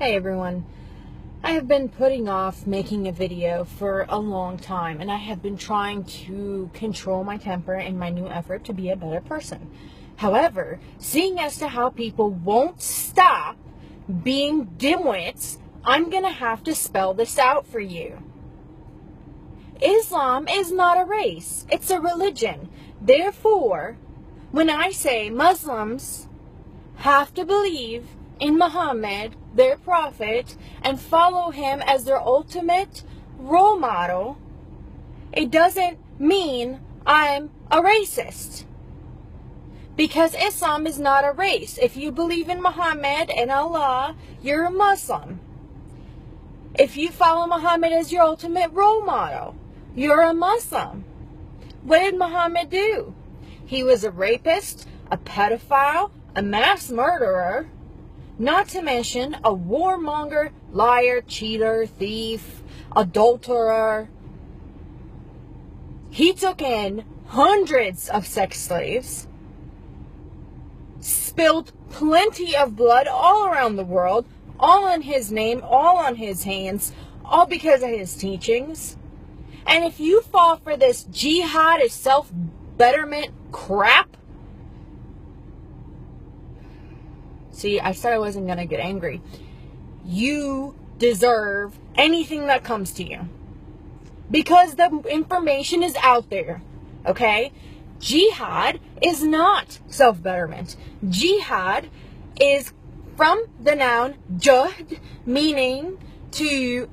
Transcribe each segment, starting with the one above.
Hey everyone, I have been putting off making a video for a long time, and I have been trying to control my temper in my new effort to be a better person. However, seeing as to how people won't stop being dimwits, I'm gonna have to spell this out for you. Islam is not a race, it's a religion. Therefore, when I say Muslims have to believe in Muhammad, their prophet, and follow him as their ultimate role model, it doesn't mean I'm a racist. Because Islam is not a race. If you believe in Muhammad and Allah, you're a Muslim. If you follow Muhammad as your ultimate role model, you're a Muslim. What did Muhammad do? He was a rapist, a pedophile, a mass murderer, not to mention a warmonger, liar, cheater, thief, adulterer. He took in hundreds of sex slaves, spilled plenty of blood all around the world, all on his name, all on his hands, all because of his teachings. And if you fall for this jihad is self-betterment crap, see, I said I wasn't going to get angry. You deserve anything that comes to you. Because the information is out there. Okay? Jihad is not self-betterment. Jihad is from the noun juhd, meaning to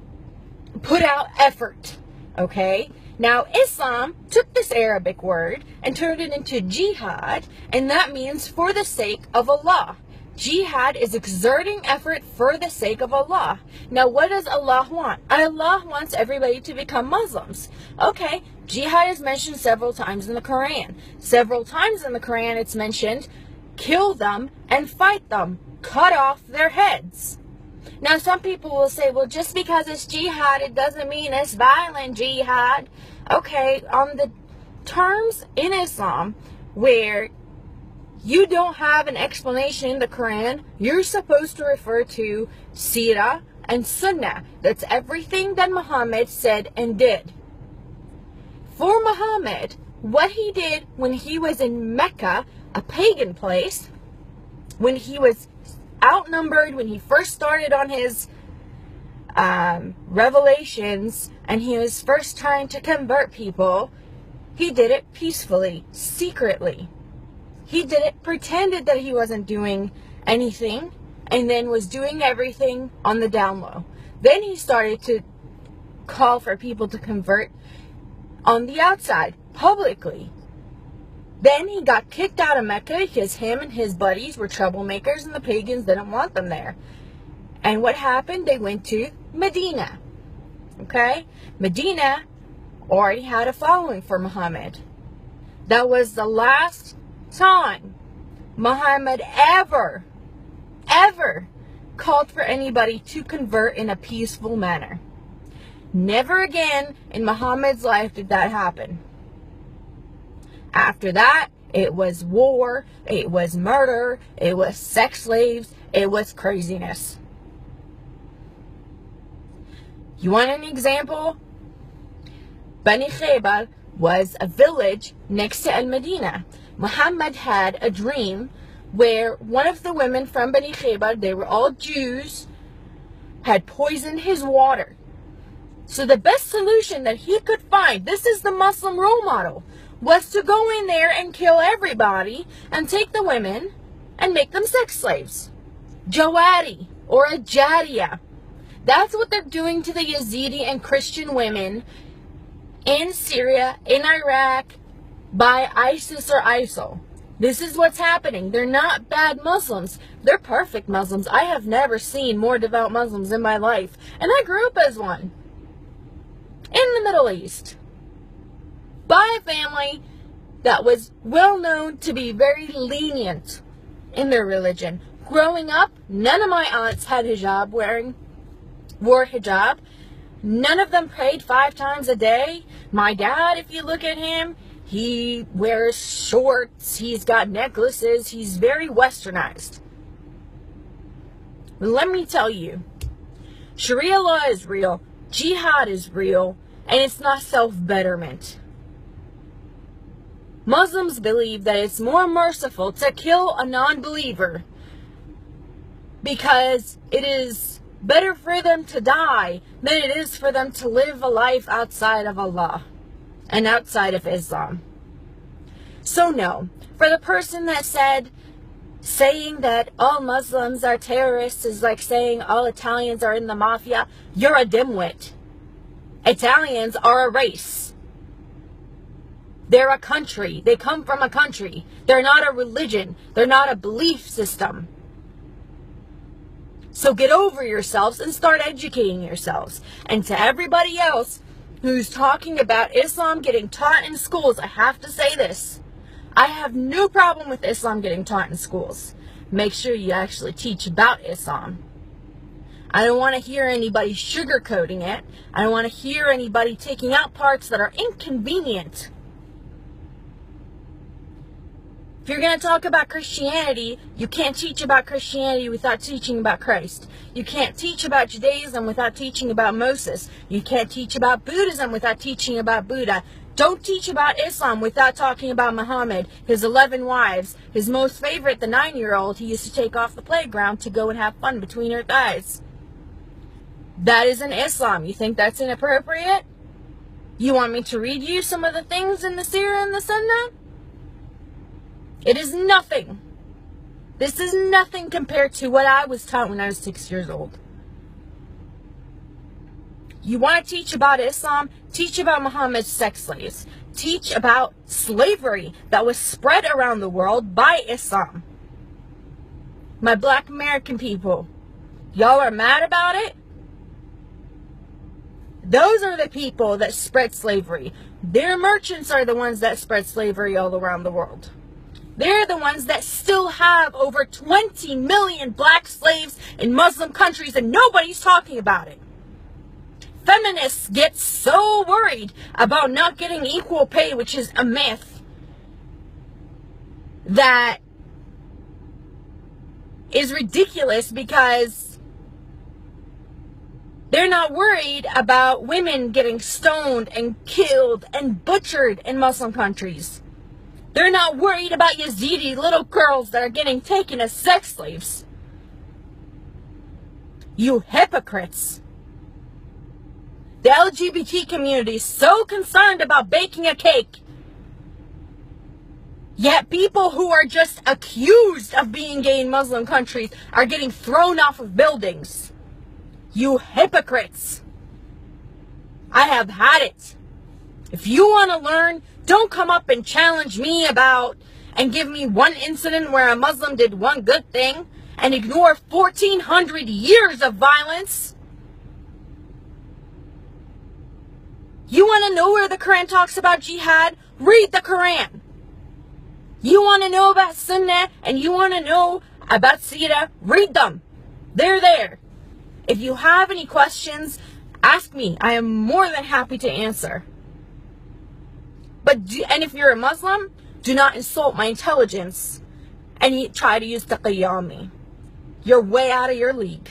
put out effort. Okay? Now, Islam took this Arabic word and turned it into jihad, and that means for the sake of Allah. Jihad is exerting effort for the sake of Allah. Now, what does Allah want? Allah wants everybody to become Muslims. Okay, jihad is mentioned several times in the Quran. Several times in the Quran it's mentioned, kill them and fight them. Cut off their heads. Now, some people will say, well, just because it's jihad, it doesn't mean it's violent jihad. Okay, on the terms in Islam where you don't have an explanation in the Quran, you're supposed to refer to Sirah and Sunnah. That's everything that Muhammad said and did. For Muhammad, what he did when he was in Mecca, a pagan place, when he was outnumbered, when he first started on his revelations and he was first trying to convert people, he did it peacefully, secretly. He did it, pretended that he wasn't doing anything, and then was doing everything on the down low. Then he started to call for people to convert on the outside, publicly. Then he got kicked out of Mecca because him and his buddies were troublemakers and the pagans didn't want them there. And what happened? They went to Medina. Okay? Medina already had a following for Muhammad. That was the last time Muhammad ever called for anybody to convert in a peaceful manner. Never again in Muhammad's life did that happen. After that, it was war, it was murder, it was sex slaves, it was craziness. You want an example? Bani Khaybar was a village next to Al-Medina. Muhammad had a dream where one of the women from Bani Khaybar, they were all Jews, had poisoned his water. So the best solution that he could find, this is the Muslim role model, was to go in there and kill everybody and take the women and make them sex slaves. Jawari or a Jariya. That's what they're doing to the Yazidi and Christian women in Syria, in Iraq, by ISIS or ISIL. This is what's happening. They're not bad Muslims. They're perfect Muslims. I have never seen more devout Muslims in my life. And I grew up as one. In the Middle East. By a family that was well known to be very lenient in their religion. Growing up, none of my aunts had hijab wore hijab. None of them prayed 5 times a day. My dad, if you look at him, he wears shorts, he's got necklaces, he's very westernized. Let me tell you, Sharia law is real, jihad is real, and it's not self-betterment. Muslims believe that it's more merciful to kill a non-believer because it is better for them to die than it is for them to live a life outside of Allah and outside of Islam. So no, for the person that said saying that all Muslims are terrorists is like saying all Italians are in the mafia, you're a dimwit. Italians are a race. They're a country. They come from a country. They're not a religion. They're not a belief system. So get over yourselves and start educating yourselves. And to everybody else who's talking about Islam getting taught in schools, I have to say this. I have no problem with Islam getting taught in schools. Make sure you actually teach about Islam. I don't want to hear anybody sugarcoating it. I don't want to hear anybody taking out parts that are inconvenient. If you're going to talk about Christianity, you can't teach about Christianity without teaching about Christ. You can't teach about Judaism without teaching about Moses. You can't teach about Buddhism without teaching about Buddha. Don't teach about Islam without talking about Muhammad, his 11 wives, his most favorite, the 9-year-old he used to take off the playground to go and have fun between her thighs. That isn't Islam. You think that's inappropriate? You want me to read you some of the things in the Sirah and the Sunnah? It is nothing. This is nothing compared to what I was taught when I was 6 years old. You want to teach about Islam? Teach about Muhammad's sex slaves. Teach about slavery that was spread around the world by Islam. My black American people, y'all are mad about it? Those are the people that spread slavery. Their merchants are the ones that spread slavery all around the world. They're the ones that still have over 20 million black slaves in Muslim countries and nobody's talking about it. Feminists get so worried about not getting equal pay, which is a myth, that is ridiculous because they're not worried about women getting stoned and killed and butchered in Muslim countries. They're not worried about Yazidi little girls that are getting taken as sex slaves. You hypocrites. The LGBT community is so concerned about baking a cake. Yet people who are just accused of being gay in Muslim countries are getting thrown off of buildings. You hypocrites. I have had it. If you want to learn, don't come up and challenge me about and give me one incident where a Muslim did one good thing and ignore 1,400 years of violence. You want to know where the Quran talks about jihad? Read the Quran. You want to know about Sunnah and you want to know about Sirah? Read them. They're there. If you have any questions, ask me. I am more than happy to answer. And if you're a Muslim, do not insult my intelligence and try to use taqiyya on me. You're way out of your league.